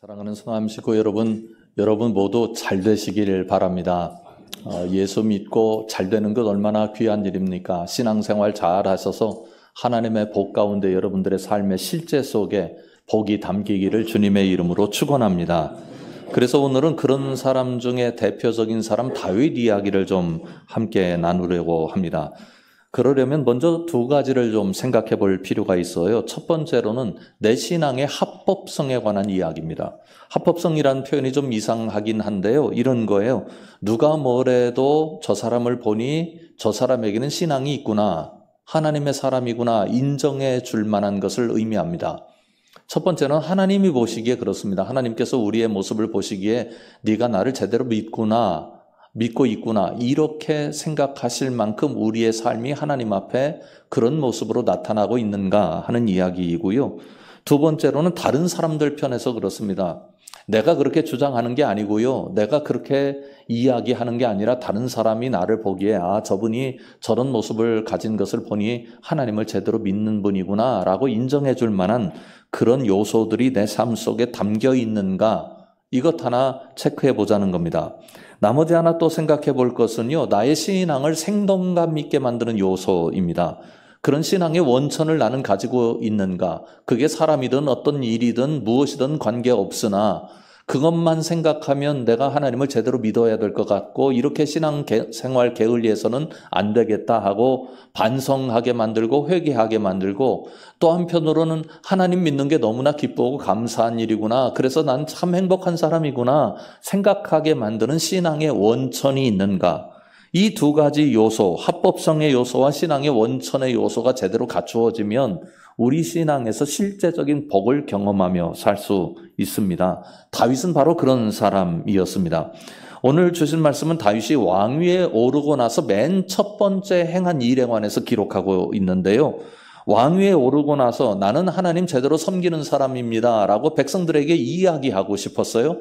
사랑하는 성함 식구 여러분 모두 잘 되시길 바랍니다. 예수 믿고 잘 되는 것 얼마나 귀한 일입니까? 신앙생활 잘 하셔서 하나님의 복 가운데 여러분들의 삶의 실제 속에 복이 담기기를 주님의 이름으로 축원합니다. 그래서 오늘은 그런 사람 중에 대표적인 사람 다윗 이야기를 좀 함께 나누려고 합니다. 그러려면 먼저 두 가지를 좀 생각해 볼 필요가 있어요. 첫 번째로는 내 신앙의 합법성에 관한 이야기입니다. 합법성이라는 표현이 좀 이상하긴 한데요. 이런 거예요. 누가 뭐래도 저 사람을 보니 저 사람에게는 신앙이 있구나, 하나님의 사람이구나 인정해 줄 만한 것을 의미합니다. 첫 번째는 하나님이 보시기에 그렇습니다. 하나님께서 우리의 모습을 보시기에 네가 나를 제대로 믿고 있구나 이렇게 생각하실 만큼 우리의 삶이 하나님 앞에 그런 모습으로 나타나고 있는가 하는 이야기이고요. 두 번째로는 다른 사람들 편에서 그렇습니다. 내가 그렇게 주장하는 게 아니고요. 내가 그렇게 이야기하는 게 아니라 다른 사람이 나를 보기에 저분이 저런 모습을 가진 것을 보니 하나님을 제대로 믿는 분이구나 라고 인정해 줄 만한 그런 요소들이 내 삶 속에 담겨 있는가, 이것 하나 체크해 보자는 겁니다. 나머지 하나 또 생각해 볼 것은요, 나의 신앙을 생동감 있게 만드는 요소입니다. 그런 신앙의 원천을 나는 가지고 있는가? 그게 사람이든 어떤 일이든 무엇이든 관계없으나 그것만 생각하면 내가 하나님을 제대로 믿어야 될 것 같고 이렇게 신앙생활 게을리해서는 안 되겠다 하고 반성하게 만들고 회개하게 만들고, 또 한편으로는 하나님 믿는 게 너무나 기쁘고 감사한 일이구나, 그래서 난 참 행복한 사람이구나 생각하게 만드는 신앙의 원천이 있는가? 이 두 가지 요소, 합법성의 요소와 신앙의 원천의 요소가 제대로 갖추어지면 우리 신앙에서 실제적인 복을 경험하며 살 수 있습니다. 다윗은 바로 그런 사람이었습니다. 오늘 주신 말씀은 다윗이 왕위에 오르고 나서 맨 첫 번째 행한 일에 관해서 기록하고 있는데요. 왕위에 오르고 나서 나는 하나님 제대로 섬기는 사람입니다 라고 백성들에게 이야기하고 싶었어요.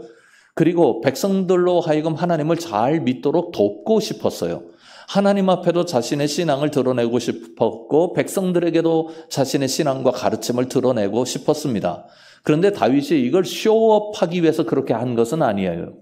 그리고 백성들로 하여금 하나님을 잘 믿도록 돕고 싶었어요. 하나님 앞에도 자신의 신앙을 드러내고 싶었고 백성들에게도 자신의 신앙과 가르침을 드러내고 싶었습니다. 그런데 다윗이 이걸 쇼업하기 위해서 그렇게 한 것은 아니에요.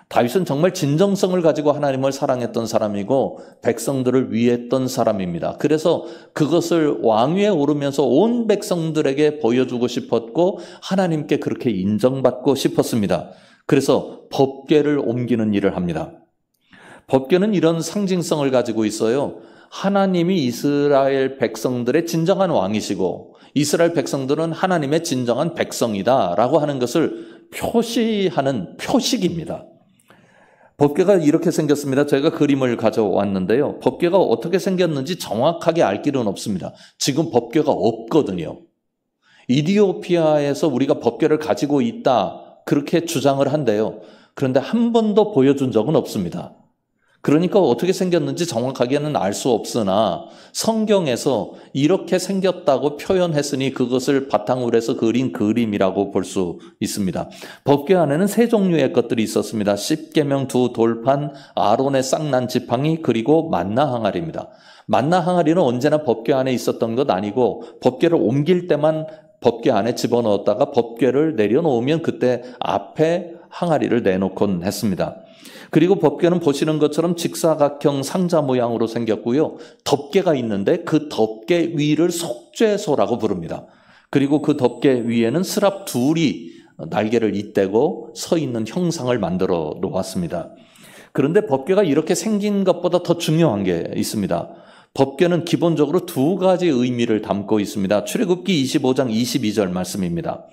다윗은 정말 진정성을 가지고 하나님을 사랑했던 사람이고 백성들을 위했던 사람입니다. 그래서 그것을 왕위에 오르면서 온 백성들에게 보여주고 싶었고 하나님께 그렇게 인정받고 싶었습니다. 그래서 법궤를 옮기는 일을 합니다. 법궤는 이런 상징성을 가지고 있어요. 하나님이 이스라엘 백성들의 진정한 왕이시고 이스라엘 백성들은 하나님의 진정한 백성이다 라고 하는 것을 표시하는 표식입니다. 법궤가 이렇게 생겼습니다. 제가 그림을 가져왔는데요. 법궤가 어떻게 생겼는지 정확하게 알 길은 없습니다. 지금 법궤가 없거든요. 이디오피아에서 우리가 법궤를 가지고 있다 그렇게 주장을 한대요. 그런데 한 번도 보여준 적은 없습니다. 그러니까 어떻게 생겼는지 정확하게는 알 수 없으나 성경에서 이렇게 생겼다고 표현했으니 그것을 바탕으로 해서 그린 그림이라고 볼 수 있습니다. 법궤 안에는 세 종류의 것들이 있었습니다. 십계명 두 돌판, 아론의 쌍난 지팡이, 그리고 만나 항아리입니다. 만나 항아리는 언제나 법궤 안에 있었던 것 아니고 법궤를 옮길 때만 법궤 안에 집어넣었다가 법궤를 내려놓으면 그때 앞에 항아리를 내놓곤 했습니다. 그리고 법궤는 보시는 것처럼 직사각형 상자 모양으로 생겼고요. 덮개가 있는데 그 덮개 위를 속죄소라고 부릅니다. 그리고 그 덮개 위에는 스랍 둘이 날개를 잇대고 서 있는 형상을 만들어 놓았습니다. 그런데 법궤가 이렇게 생긴 것보다 더 중요한 게 있습니다. 법궤는 기본적으로 두 가지 의미를 담고 있습니다. 출애굽기 25장 22절 말씀입니다.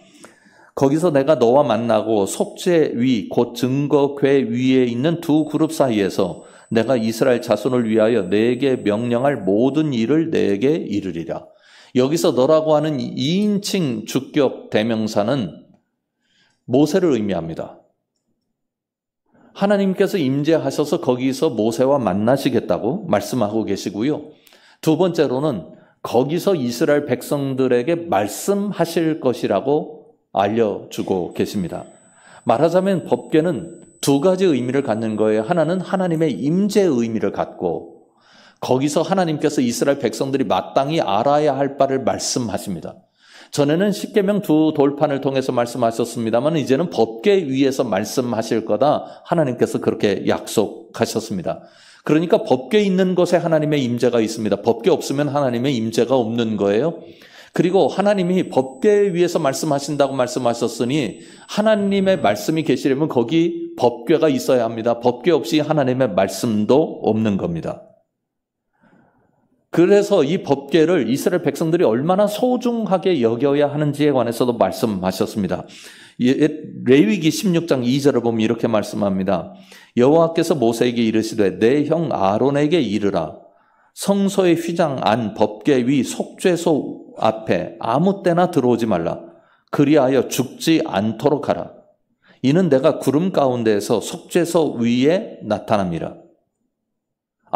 거기서 내가 너와 만나고 속죄 위 곧 증거궤 위에 있는 두 그룹 사이에서 내가 이스라엘 자손을 위하여 내게 명령할 모든 일을 내게 이르리라. 여기서 너라고 하는 2인칭 주격 대명사는 모세를 의미합니다. 하나님께서 임재하셔서 거기서 모세와 만나시겠다고 말씀하고 계시고요. 두 번째로는 거기서 이스라엘 백성들에게 말씀하실 것이라고 알려주고 계십니다. 말하자면 법궤는 두 가지 의미를 갖는 거예요. 하나는 하나님의 임재의 의미를 갖고 거기서 하나님께서 이스라엘 백성들이 마땅히 알아야 할 바를 말씀하십니다. 전에는 십계명 두 돌판을 통해서 말씀하셨습니다만 이제는 법궤 위에서 말씀하실 거다 하나님께서 그렇게 약속하셨습니다. 그러니까 법궤 있는 곳에 하나님의 임재가 있습니다. 법궤 없으면 하나님의 임재가 없는 거예요. 그리고 하나님이 법궤 위에서 말씀하신다고 말씀하셨으니 하나님의 말씀이 계시려면 거기 법궤가 있어야 합니다. 법궤 없이 하나님의 말씀도 없는 겁니다. 그래서 이 법궤를 이스라엘 백성들이 얼마나 소중하게 여겨야 하는지에 관해서도 말씀하셨습니다. 레위기 16장 2절을 보면 이렇게 말씀합니다. 여호와께서 모세에게 이르시되 내 형 아론에게 이르라. 성소의 휘장 안 법궤 위 속죄소 앞에 아무 때나 들어오지 말라. 그리하여 죽지 않도록 하라. 이는 내가 구름 가운데에서 속죄소 위에 나타납니다.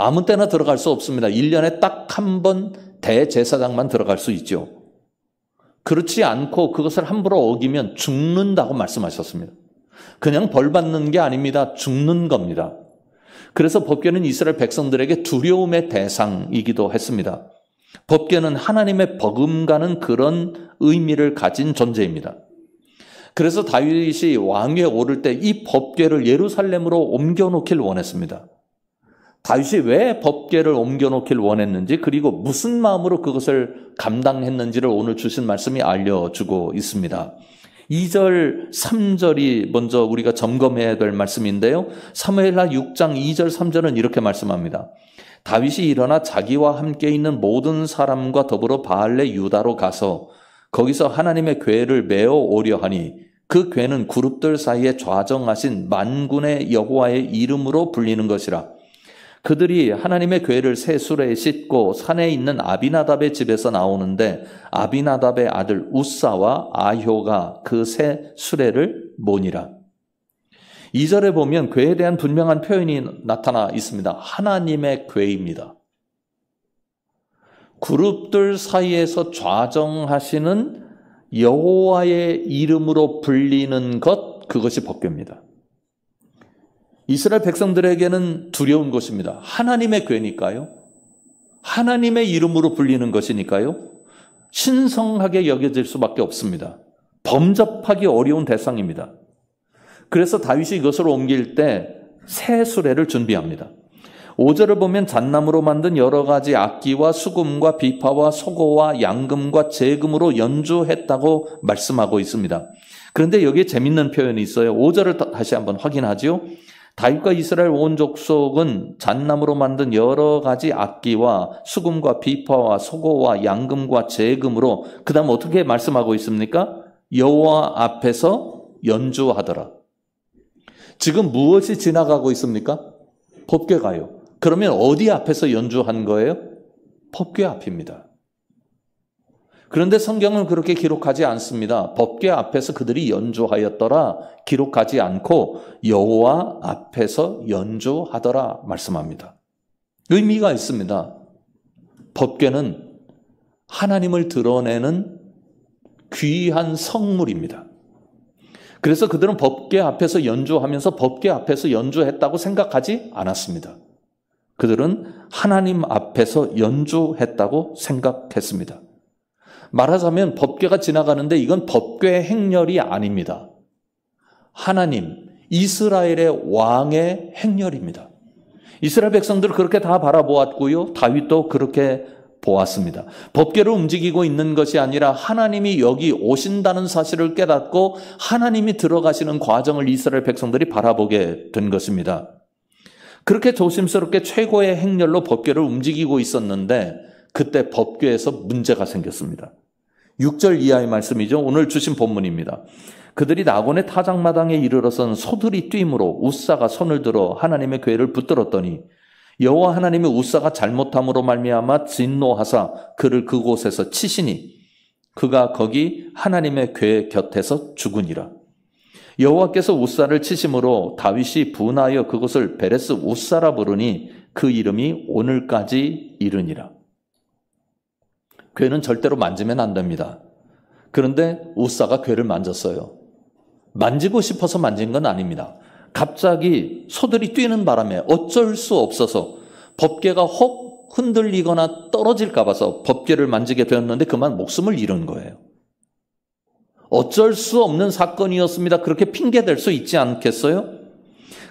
아무 때나 들어갈 수 없습니다. 1년에 딱 한 번 대제사장만 들어갈 수 있죠. 그렇지 않고 그것을 함부로 어기면 죽는다고 말씀하셨습니다. 그냥 벌 받는 게 아닙니다. 죽는 겁니다. 그래서 법궤는 이스라엘 백성들에게 두려움의 대상이기도 했습니다. 법궤는 하나님의 버금가는 그런 의미를 가진 존재입니다. 그래서 다윗이 왕위에 오를 때 이 법궤를 예루살렘으로 옮겨놓길 원했습니다. 다윗이 왜 법궤를 옮겨놓길 원했는지 그리고 무슨 마음으로 그것을 감당했는지를 오늘 주신 말씀이 알려주고 있습니다. 2절, 3절이 먼저 우리가 점검해야 될 말씀인데요. 사무엘하 6장 2절, 3절은 이렇게 말씀합니다. 다윗이 일어나 자기와 함께 있는 모든 사람과 더불어 바알레 유다로 가서 거기서 하나님의 궤를 메어 오려 하니 그 궤는 그룹들 사이에 좌정하신 만군의 여호와의 이름으로 불리는 것이라. 그들이 하나님의 궤를 새 수레에 싣고 산에 있는 아비나답의 집에서 나오는데 아비나답의 아들 우사와 아효가 그 새 수레를 모니라. 2절에 보면 궤에 대한 분명한 표현이 나타나 있습니다. 하나님의 궤입니다. 그룹들 사이에서 좌정하시는 여호와의 이름으로 불리는 것, 그것이 법궤입니다. 이스라엘 백성들에게는 두려운 것입니다. 하나님의 궤니까요. 하나님의 이름으로 불리는 것이니까요. 신성하게 여겨질 수밖에 없습니다. 범접하기 어려운 대상입니다. 그래서 다윗이 이것을 옮길 때 새 수레를 준비합니다. 5절을 보면 잣나무로 만든 여러 가지 악기와 수금과 비파와 소고와 양금과 제금으로 연주했다고 말씀하고 있습니다. 그런데 여기에 재밌는 표현이 있어요. 5절을 다시 한번 확인하죠. 다윗과 이스라엘 온 족속은 잣나무로 만든 여러 가지 악기와 수금과 비파와 소고와 양금과 제금으로 그 다음 어떻게 말씀하고 있습니까? 여호와 앞에서 연주하더라. 지금 무엇이 지나가고 있습니까? 법궤가요. 그러면 어디 앞에서 연주한 거예요? 법궤 앞입니다. 그런데 성경은 그렇게 기록하지 않습니다. 법궤 앞에서 그들이 연주하였더라 기록하지 않고 여호와 앞에서 연주하더라 말씀합니다. 의미가 있습니다. 법궤는 하나님을 드러내는 귀한 성물입니다. 그래서 그들은 법궤 앞에서 연주하면서 법궤 앞에서 연주했다고 생각하지 않았습니다. 그들은 하나님 앞에서 연주했다고 생각했습니다. 말하자면 법궤가 지나가는데 이건 법궤 행렬이 아닙니다. 하나님, 이스라엘의 왕의 행렬입니다. 이스라엘 백성들을 그렇게 다 바라보았고요. 다윗도 그렇게 보았습니다. 법궤를 움직이고 있는 것이 아니라 하나님이 여기 오신다는 사실을 깨닫고 하나님이 들어가시는 과정을 이스라엘 백성들이 바라보게 된 것입니다. 그렇게 조심스럽게 최고의 행렬로 법궤를 움직이고 있었는데 그때 법궤에서 문제가 생겼습니다. 6절 이하의 말씀이죠. 오늘 주신 본문입니다. 그들이 나곤의 타작마당에 이르러선 소들이 뛰므로 우사가 손을 들어 하나님의 궤를 붙들었더니 여호와 하나님이 우사가 잘못함으로 말미암아 진노하사 그를 그곳에서 치시니 그가 거기 하나님의 궤 곁에서 죽으니라. 여호와께서 우사를 치심으로 다윗이 분하여 그곳을 베레스 우사라 부르니 그 이름이 오늘까지 이르니라. 궤는 절대로 만지면 안 됩니다. 그런데 우사가 궤를 만졌어요. 만지고 싶어서 만진 건 아닙니다. 갑자기 소들이 뛰는 바람에 어쩔 수 없어서 법궤가 혹 흔들리거나 떨어질까 봐서 법궤를 만지게 되었는데 그만 목숨을 잃은 거예요. 어쩔 수 없는 사건이었습니다. 그렇게 핑계댈 수 있지 않겠어요?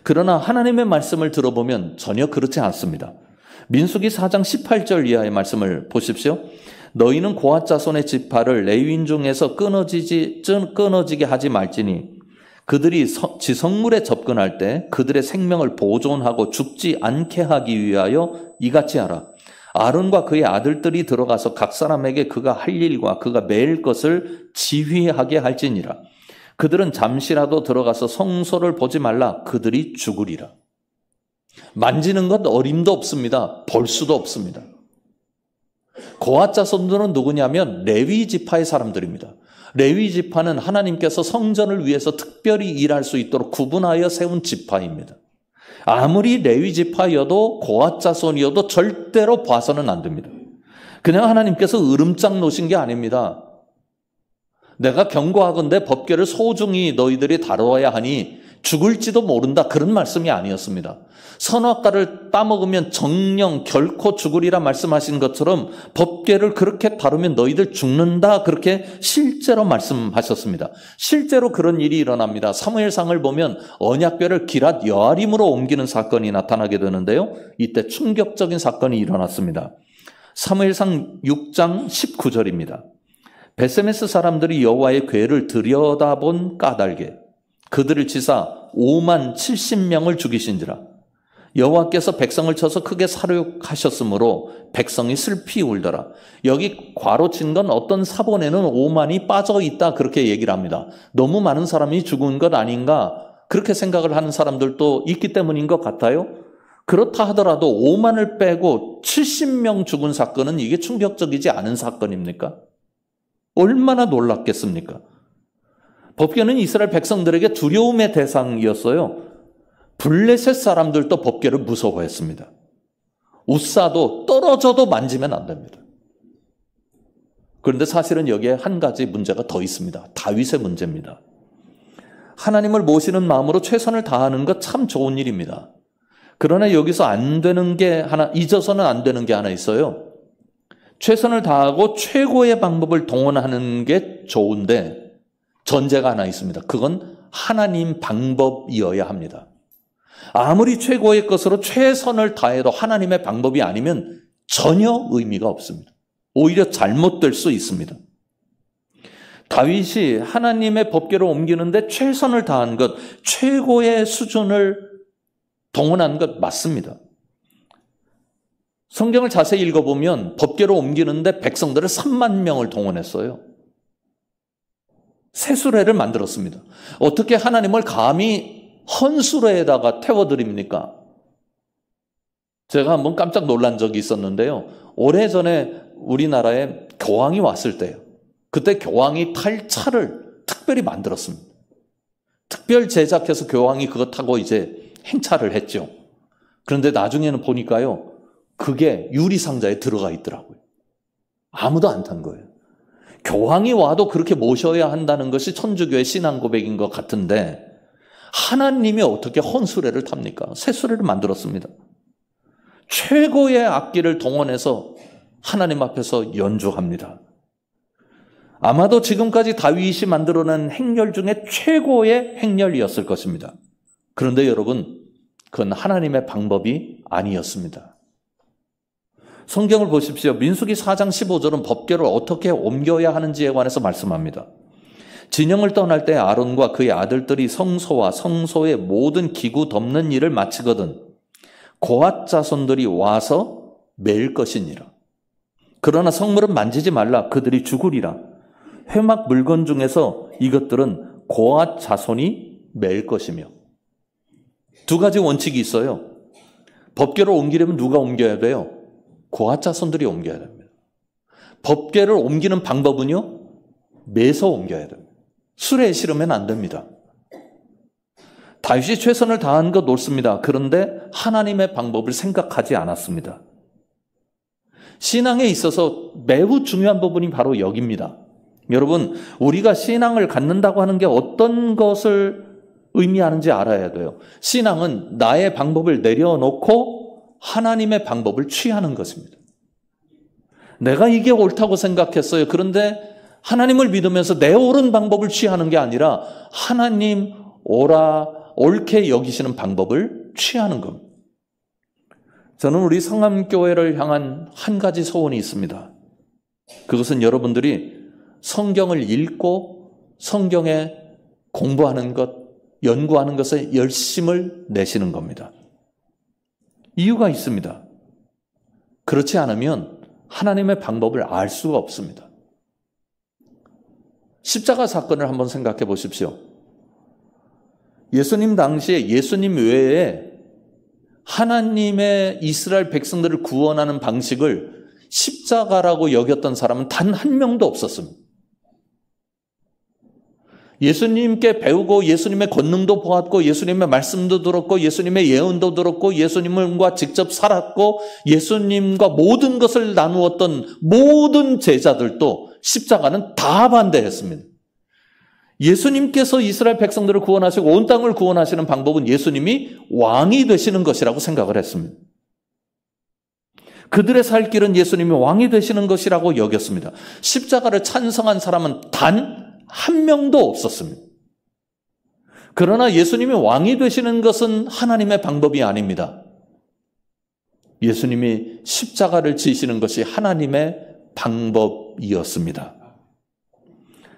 그러나 하나님의 말씀을 들어보면 전혀 그렇지 않습니다. 민수기 4장 18절 이하의 말씀을 보십시오. 너희는 고핫 자손의 지파를 레위인 중에서 끊어지게 하지 말지니 그들이 지성물에 접근할 때 그들의 생명을 보존하고 죽지 않게 하기 위하여 이같이 하라. 아론과 그의 아들들이 들어가서 각 사람에게 그가 할 일과 그가 매일 것을 지휘하게 할지니라. 그들은 잠시라도 들어가서 성소를 보지 말라. 그들이 죽으리라. 만지는 것 어림도 없습니다. 볼 수도 없습니다. 고핫 자손들은 누구냐면 레위 지파의 사람들입니다. 레위 지파는 하나님께서 성전을 위해서 특별히 일할 수 있도록 구분하여 세운 지파입니다. 아무리 레위 지파여도 고핫 자손이어도 절대로 봐서는 안 됩니다. 그냥 하나님께서 으름장 놓으신 게 아닙니다. 내가 경고하건대 법궤를 소중히 너희들이 다루어야 하니 죽을지도 모른다, 그런 말씀이 아니었습니다. 선악과를 따먹으면 정령 결코 죽으리라 말씀하신 것처럼 법궤를 그렇게 다루면 너희들 죽는다, 그렇게 실제로 말씀하셨습니다. 실제로 그런 일이 일어납니다. 사무엘상을 보면 언약궤를 기랏 여아림으로 옮기는 사건이 나타나게 되는데요. 이때 충격적인 사건이 일어났습니다. 사무엘상 6장 19절입니다. 베세메스 사람들이 여호와의 궤를 들여다본 까닭에 그들을 치사 5만 70명을 죽이신지라. 여호와께서 백성을 쳐서 크게 살육하셨으므로 백성이 슬피 울더라. 여기 괄호 친 건 어떤 사본에는 5만이 빠져 있다, 그렇게 얘기를 합니다. 너무 많은 사람이 죽은 것 아닌가, 그렇게 생각을 하는 사람들도 있기 때문인 것 같아요. 그렇다 하더라도 5만을 빼고 70명 죽은 사건은 이게 충격적이지 않은 사건입니까? 얼마나 놀랍겠습니까? 법궤는 이스라엘 백성들에게 두려움의 대상이었어요. 블레셋 사람들도 법궤를 무서워했습니다. 우사도 떨어져도 만지면 안 됩니다. 그런데 사실은 여기에 한 가지 문제가 더 있습니다. 다윗의 문제입니다. 하나님을 모시는 마음으로 최선을 다하는 것 참 좋은 일입니다. 그러나 여기서 안 되는 게 하나, 잊어서는 안 되는 게 하나 있어요. 최선을 다하고 최고의 방법을 동원하는 게 좋은데 전제가 하나 있습니다. 그건 하나님 방법이어야 합니다. 아무리 최고의 것으로 최선을 다해도 하나님의 방법이 아니면 전혀 의미가 없습니다. 오히려 잘못될 수 있습니다. 다윗이 하나님의 법궤를 옮기는데 최선을 다한 것, 최고의 수준을 동원한 것 맞습니다. 성경을 자세히 읽어보면 법궤를 옮기는데 백성들을 3만 명을 동원했어요. 새 수레를 만들었습니다. 어떻게 하나님을 감히 헌수레에다가 태워드립니까? 제가 한번 깜짝 놀란 적이 있었는데요. 오래전에 우리나라에 교황이 왔을 때요. 그때 교황이 탈 차를 특별히 만들었습니다. 특별 제작해서 교황이 그거 타고 이제 행차를 했죠. 그런데 나중에는 보니까요, 그게 유리상자에 들어가 있더라고요. 아무도 안 탄 거예요. 교황이 와도 그렇게 모셔야 한다는 것이 천주교의 신앙 고백인 것 같은데 하나님이 어떻게 헌수레를 탑니까? 새 수레를 만들었습니다. 최고의 악기를 동원해서 하나님 앞에서 연주합니다. 아마도 지금까지 다윗이 만들어낸 행렬 중에 최고의 행렬이었을 것입니다. 그런데 여러분, 그건 하나님의 방법이 아니었습니다. 성경을 보십시오. 민수기 4장 15절은 법궤를 어떻게 옮겨야 하는지에 관해서 말씀합니다. 진영을 떠날 때 아론과 그의 아들들이 성소와 성소의 모든 기구 덮는 일을 마치거든 고핫 자손들이 와서 맬 것이니라. 그러나 성물은 만지지 말라. 그들이 죽으리라. 회막 물건 중에서 이것들은 고핫 자손이 맬 것이며. 두 가지 원칙이 있어요. 법궤를 옮기려면 누가 옮겨야 돼요? 고핫 자손들이 옮겨야 됩니다. 법궤를 옮기는 방법은요, 매서 옮겨야 됩니다. 수레에 실으면 안 됩니다. 다윗이 최선을 다한 것 옳습니다. 그런데 하나님의 방법을 생각하지 않았습니다. 신앙에 있어서 매우 중요한 부분이 바로 여기입니다. 여러분, 우리가 신앙을 갖는다고 하는 게 어떤 것을 의미하는지 알아야 돼요. 신앙은 나의 방법을 내려놓고 하나님의 방법을 취하는 것입니다. 내가 이게 옳다고 생각했어요. 그런데 하나님을 믿으면서 내 옳은 방법을 취하는 게 아니라 하나님 옳게 여기시는 방법을 취하는 겁니다. 저는 우리 성암교회를 향한 한 가지 소원이 있습니다. 그것은 여러분들이 성경을 읽고 성경에 공부하는 것, 연구하는 것에 열심을 내시는 겁니다. 이유가 있습니다. 그렇지 않으면 하나님의 방법을 알 수가 없습니다. 십자가 사건을 한번 생각해 보십시오. 예수님 당시에 예수님 외에 하나님의 이스라엘 백성들을 구원하는 방식을 십자가라고 여겼던 사람은 단 한 명도 없었습니다. 예수님께 배우고 예수님의 권능도 보았고 예수님의 말씀도 들었고 예수님의 예언도 들었고 예수님과 직접 살았고 예수님과 모든 것을 나누었던 모든 제자들도 십자가는 다 반대했습니다. 예수님께서 이스라엘 백성들을 구원하시고 온 땅을 구원하시는 방법은 예수님이 왕이 되시는 것이라고 생각을 했습니다. 그들의 살 길은 예수님이 왕이 되시는 것이라고 여겼습니다. 십자가를 찬성한 사람은 단 한 명도 없었습니다. 그러나 예수님이 왕이 되시는 것은 하나님의 방법이 아닙니다. 예수님이 십자가를 지시는 것이 하나님의 방법이었습니다.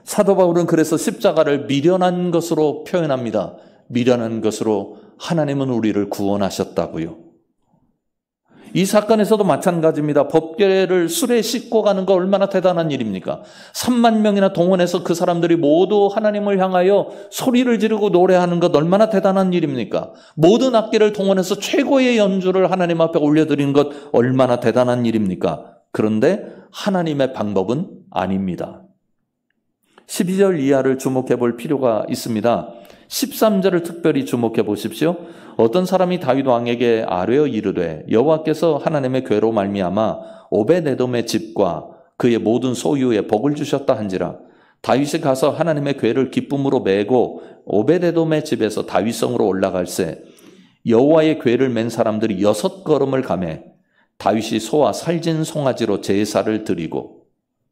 사도 바울은 그래서 십자가를 미련한 것으로 표현합니다. 미련한 것으로 하나님은 우리를 구원하셨다고요. 이 사건에서도 마찬가지입니다. 법궤를 술에 싣고 가는 거 얼마나 대단한 일입니까? 3만 명이나 동원해서 그 사람들이 모두 하나님을 향하여 소리를 지르고 노래하는 것 얼마나 대단한 일입니까? 모든 악기를 동원해서 최고의 연주를 하나님 앞에 올려드리는 것 얼마나 대단한 일입니까? 그런데 하나님의 방법은 아닙니다. 12절 이하를 주목해 볼 필요가 있습니다. 13절을 특별히 주목해 보십시오. 어떤 사람이 다윗 왕에게 아뢰어 이르되 여호와께서 하나님의 궤로 말미암아 오벳에돔의 집과 그의 모든 소유에 복을 주셨다 한지라. 다윗이 가서 하나님의 궤를 기쁨으로 메고 오벳에돔의 집에서 다윗성으로 올라갈새 여호와의 궤를 맨 사람들이 6걸음을 가매 다윗이 소와 살진 송아지로 제사를 드리고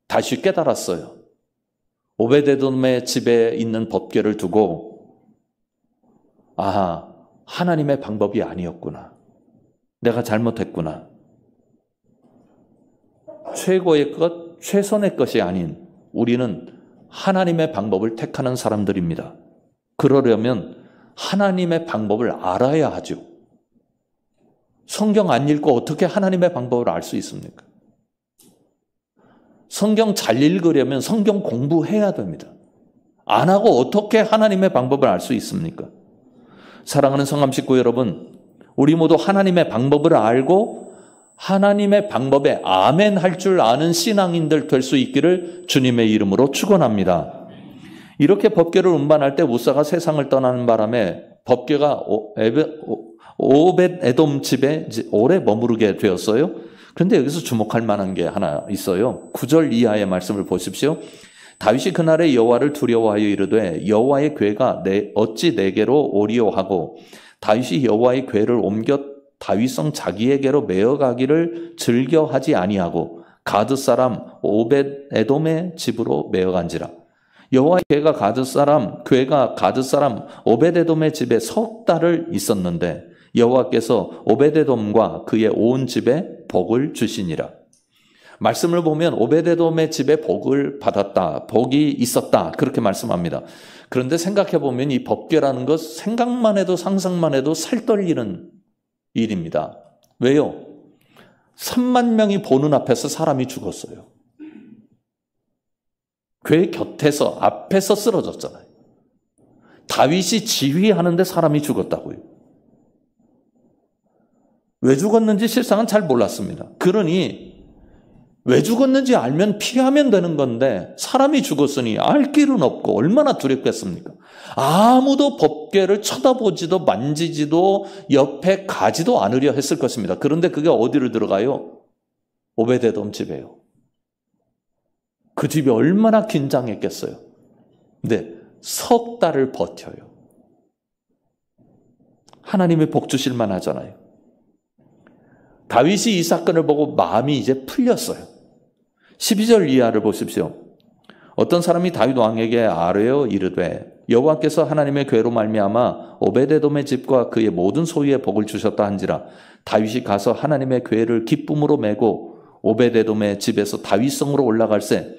다시 깨달았어요. 오벳에돔의 집에 있는 법궤를 두고 아하, 하나님의 방법이 아니었구나. 내가 잘못했구나. 최고의 것, 최선의 것이 아닌 우리는 하나님의 방법을 택하는 사람들입니다. 그러려면 하나님의 방법을 알아야 하죠. 성경 안 읽고 어떻게 하나님의 방법을 알 수 있습니까? 성경 잘 읽으려면 성경 공부해야 됩니다. 안 하고 어떻게 하나님의 방법을 알 수 있습니까? 사랑하는 성암 식구 여러분, 우리 모두 하나님의 방법을 알고 하나님의 방법에 아멘 할 줄 아는 신앙인들 될 수 있기를 주님의 이름으로 축원합니다. 이렇게 법궤를 운반할 때 우사가 세상을 떠나는 바람에 법궤가 오벳에돔 집에 오래 머무르게 되었어요. 그런데 여기서 주목할 만한 게 하나 있어요. 9절 이하의 말씀을 보십시오. 다윗이 그날에 여호와를 두려워하여 이르되 여호와의 궤가 어찌 내게로 오리오 하고 다윗이 여호와의 궤를 옮겨 다윗성 자기에게로 메어가기를 즐겨하지 아니하고 가드 사람 오벳에돔의 집으로 메어간지라. 여호와의 궤가 가드 사람 오벳에돔의 집에 석 달을 있었는데 여호와께서 오벳에돔과 그의 온 집에 복을 주시니라. 말씀을 보면 오벳에돔의 집에 복을 받았다, 복이 있었다 그렇게 말씀합니다. 그런데 생각해 보면 이 법궤라는 것 생각만 해도 상상만 해도 살 떨리는 일입니다. 왜요? 3만 명이 보는 앞에서 사람이 죽었어요. 궤 곁에서 앞에서 쓰러졌잖아요. 다윗이 지휘하는데 사람이 죽었다고요. 왜 죽었는지 실상은 잘 몰랐습니다. 그러니 왜 죽었는지 알면 피하면 되는 건데 사람이 죽었으니 알 길은 없고 얼마나 두렵겠습니까? 아무도 법궤를 쳐다보지도 만지지도 옆에 가지도 않으려 했을 것입니다. 그런데 그게 어디로 들어가요? 오벳에돔 집에요. 그 집이 얼마나 긴장했겠어요. 근데 석 달을 버텨요. 하나님이 복 주실 만하잖아요. 다윗이 이 사건을 보고 마음이 이제 풀렸어요. 12절 이하를 보십시오. 어떤 사람이 다윗 왕에게 아뢰어 이르되 여호와께서 하나님의 괴로 말미암아 오베데돔의 집과 그의 모든 소유에 복을 주셨다 한지라. 다윗이 가서 하나님의 괴를 기쁨으로 메고 오베데돔의 집에서 다윗성으로 올라갈새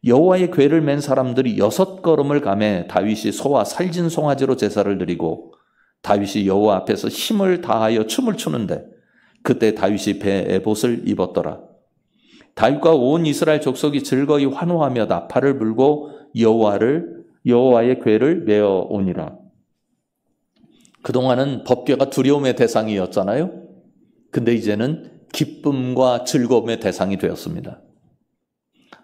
여호와의 괴를 맨 사람들이 6걸음을 가매 다윗이 소와 살진 송아지로 제사를 드리고 다윗이 여호와 앞에서 힘을 다하여 춤을 추는데 그때 다윗이 배 에봇을 입었더라. 다윗과 온 이스라엘 족속이 즐거이 환호하며 나팔을 불고 여호와의 궤를 메어 오니라. 그동안은 법궤가 두려움의 대상이었잖아요. 근데 이제는 기쁨과 즐거움의 대상이 되었습니다.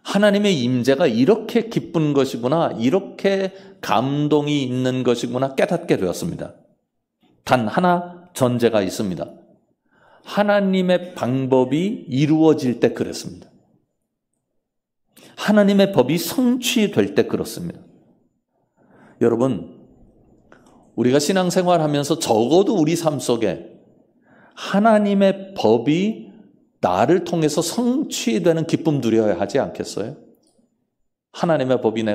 하나님의 임재가 이렇게 기쁜 것이구나, 이렇게 감동이 있는 것이구나 깨닫게 되었습니다. 단 하나 전제가 있습니다. 하나님의 방법이 이루어질 때 그랬습니다. 하나님의 법이 성취될 때 그렇습니다. 여러분, 우리가 신앙생활하면서 적어도 우리 삶 속에 하나님의 법이 나를 통해서 성취되는 기쁨 누려야 하지 않겠어요? 하나님의 법이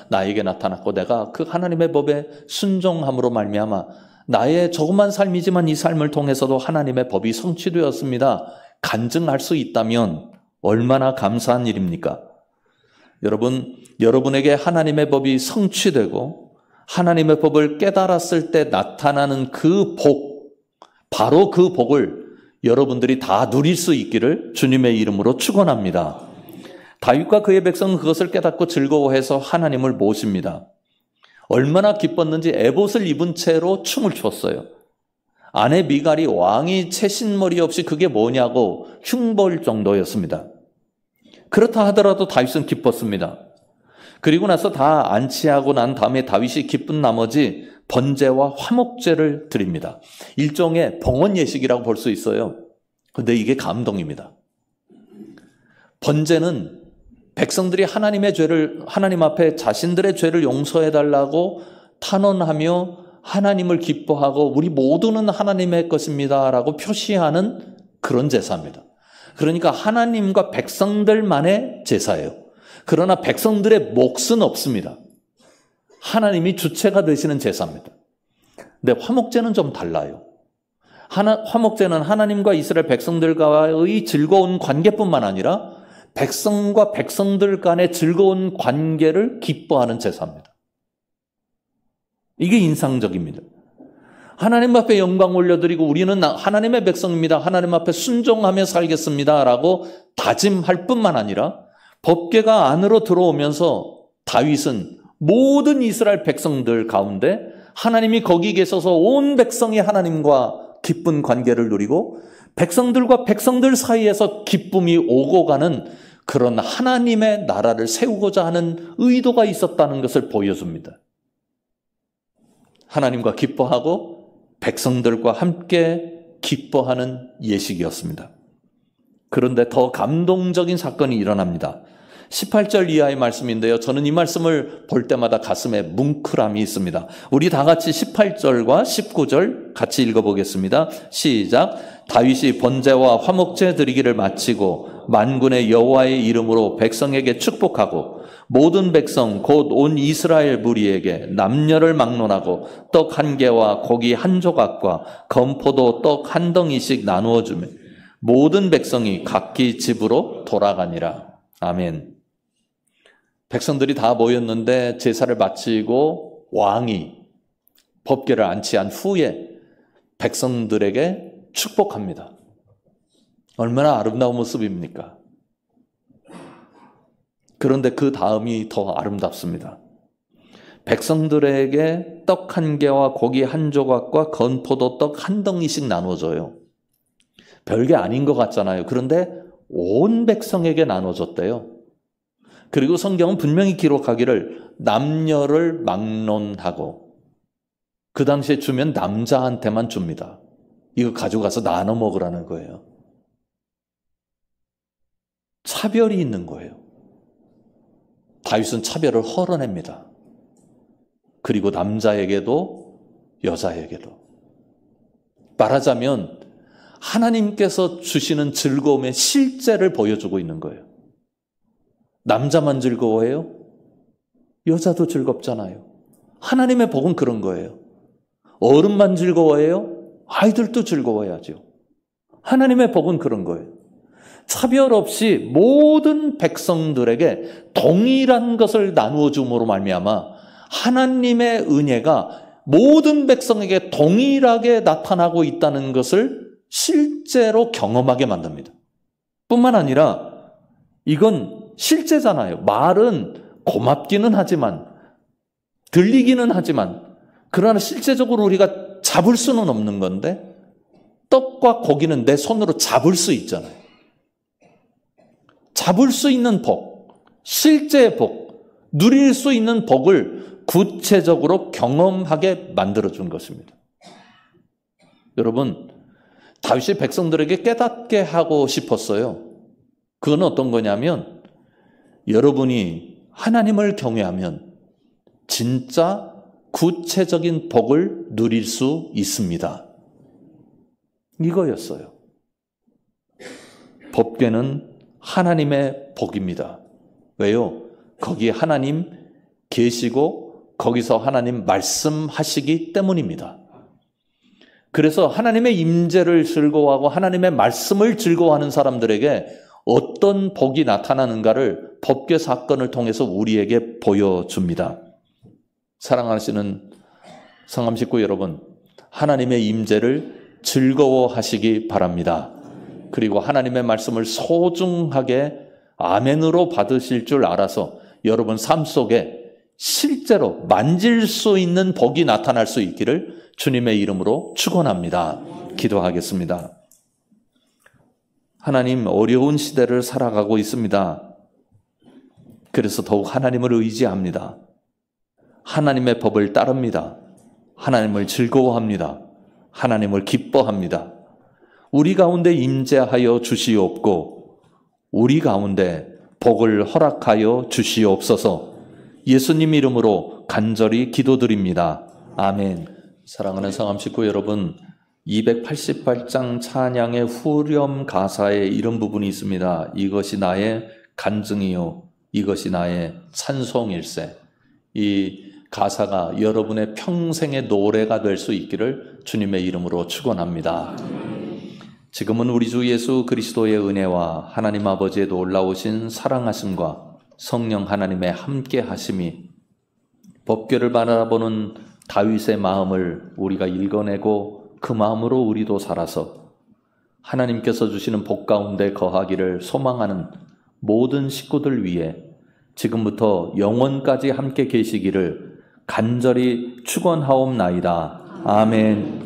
나에게 나타났고 내가 그 하나님의 법에 순종함으로 말미암아 나의 조그만 삶이지만 이 삶을 통해서도 하나님의 법이 성취되었습니다. 간증할 수 있다면 얼마나 감사한 일입니까? 여러분에게 하나님의 법이 성취되고 하나님의 법을 깨달았을 때 나타나는 그 복, 바로 그 복을 여러분들이 다 누릴 수 있기를 주님의 이름으로 축원합니다. 다윗과 그의 백성은 그것을 깨닫고 즐거워해서 하나님을 모십니다. 얼마나 기뻤는지 에봇을 입은 채로 춤을 췄어요. 아내 미갈이 왕이 채신머리 없이 그게 뭐냐고 흉볼 정도였습니다. 그렇다 하더라도 다윗은 기뻤습니다. 그리고 나서 다 안치하고 난 다음에 다윗이 기쁜 나머지 번제와 화목제를 드립니다. 일종의 봉헌 예식이라고 볼 수 있어요. 그런데 이게 감동입니다. 번제는 백성들이 하나님 앞에 자신들의 죄를 용서해달라고 탄원하며 하나님을 기뻐하고 우리 모두는 하나님의 것입니다 라고 표시하는 그런 제사입니다. 그러니까 하나님과 백성들만의 제사예요. 그러나 백성들의 몫은 없습니다. 하나님이 주체가 되시는 제사입니다. 근데 화목제는 좀 달라요. 화목제는 하나님과 이스라엘 백성들과의 즐거운 관계뿐만 아니라 백성과 백성들 간의 즐거운 관계를 기뻐하는 제사입니다. 이게 인상적입니다. 하나님 앞에 영광 올려드리고 우리는 하나님의 백성입니다. 하나님 앞에 순종하며 살겠습니다 라고 다짐할 뿐만 아니라 법궤가 안으로 들어오면서 다윗은 모든 이스라엘 백성들 가운데 하나님이 거기 계셔서 온 백성이 하나님과 기쁜 관계를 누리고 백성들과 백성들 사이에서 기쁨이 오고 가는 그런 하나님의 나라를 세우고자 하는 의도가 있었다는 것을 보여줍니다. 하나님과 기뻐하고 백성들과 함께 기뻐하는 예식이었습니다. 그런데 더 감동적인 사건이 일어납니다. 18절 이하의 말씀인데요. 저는 이 말씀을 볼 때마다 가슴에 뭉클함이 있습니다. 우리 다 같이 18절과 19절 같이 읽어보겠습니다. 시작. 다윗이 번제와 화목제 드리기를 마치고 만군의 여호와의 이름으로 백성에게 축복하고 모든 백성 곧 온 이스라엘 무리에게 남녀를 막론하고 떡 한 개와 고기 한 조각과 건포도 떡 한 덩이씩 나누어 주며 모든 백성이 각기 집으로 돌아가니라. 아멘. 백성들이 다 모였는데 제사를 마치고 왕이 법궤를 안치한 후에 백성들에게 축복합니다. 얼마나 아름다운 모습입니까? 그런데 그 다음이 더 아름답습니다. 백성들에게 떡 한 개와 고기 한 조각과 건포도 떡 한 덩이씩 나눠줘요. 별게 아닌 것 같잖아요. 그런데 온 백성에게 나눠줬대요. 그리고 성경은 분명히 기록하기를 남녀를 막론하고 그 당시에 주면 남자한테만 줍니다. 이거 가져가서 나눠 먹으라는 거예요. 차별이 있는 거예요. 다윗은 차별을 헐어냅니다. 그리고 남자에게도 여자에게도. 말하자면 하나님께서 주시는 즐거움의 실제를 보여주고 있는 거예요. 남자만 즐거워해요? 여자도 즐겁잖아요. 하나님의 복은 그런 거예요. 어른만 즐거워해요? 아이들도 즐거워야죠. 하나님의 복은 그런 거예요. 차별 없이 모든 백성들에게 동일한 것을 나누어 줌으로 말미암아 하나님의 은혜가 모든 백성에게 동일하게 나타나고 있다는 것을 실제로 경험하게 만듭니다. 뿐만 아니라 이건 실제잖아요. 말은 고맙기는 하지만, 들리기는 하지만, 그러나 실제적으로 우리가 잡을 수는 없는 건데 떡과 고기는 내 손으로 잡을 수 있잖아요. 잡을 수 있는 복, 실제의 복, 누릴 수 있는 복을 구체적으로 경험하게 만들어준 것입니다. 여러분, 다윗이 백성들에게 깨닫게 하고 싶었어요. 그건 어떤 거냐면 여러분이 하나님을 경외하면 진짜 구체적인 복을 누릴 수 있습니다. 이거였어요. 법궤는 하나님의 복입니다. 왜요? 거기에 하나님 계시고 거기서 하나님 말씀하시기 때문입니다. 그래서 하나님의 임재를 즐거워하고 하나님의 말씀을 즐거워하는 사람들에게 어떤 복이 나타나는가를 법궤 사건을 통해서 우리에게 보여줍니다. 사랑하시는 성함 식구 여러분, 하나님의 임재를 즐거워하시기 바랍니다. 그리고 하나님의 말씀을 소중하게 아멘으로 받으실 줄 알아서 여러분 삶 속에 실제로 만질 수 있는 복이 나타날 수 있기를 주님의 이름으로 축원합니다. 기도하겠습니다. 하나님, 어려운 시대를 살아가고 있습니다. 그래서 더욱 하나님을 의지합니다. 하나님의 법을 따릅니다. 하나님을 즐거워합니다. 하나님을 기뻐합니다. 우리 가운데 임재하여 주시옵고 우리 가운데 복을 허락하여 주시옵소서. 예수님 이름으로 간절히 기도드립니다. 아멘. 사랑하는 성함 식구 여러분, 288장 찬양의 후렴 가사에 이런 부분이 있습니다. 이것이 나의 간증이요 이것이 나의 찬송일세. 이 가사가 여러분의 평생의 노래가 될 수 있기를 주님의 이름으로 축원합니다. 지금은 우리 주 예수 그리스도의 은혜와 하나님 아버지의 놀라우신 사랑하심과 성령 하나님의 함께 하심이 법궤를 바라보는 다윗의 마음을 우리가 읽어내고 그 마음으로 우리도 살아서 하나님께서 주시는 복 가운데 거하기를 소망하는 모든 식구들 위해 지금부터 영원까지 함께 계시기를 간절히 축원하옵나이다. 아멘.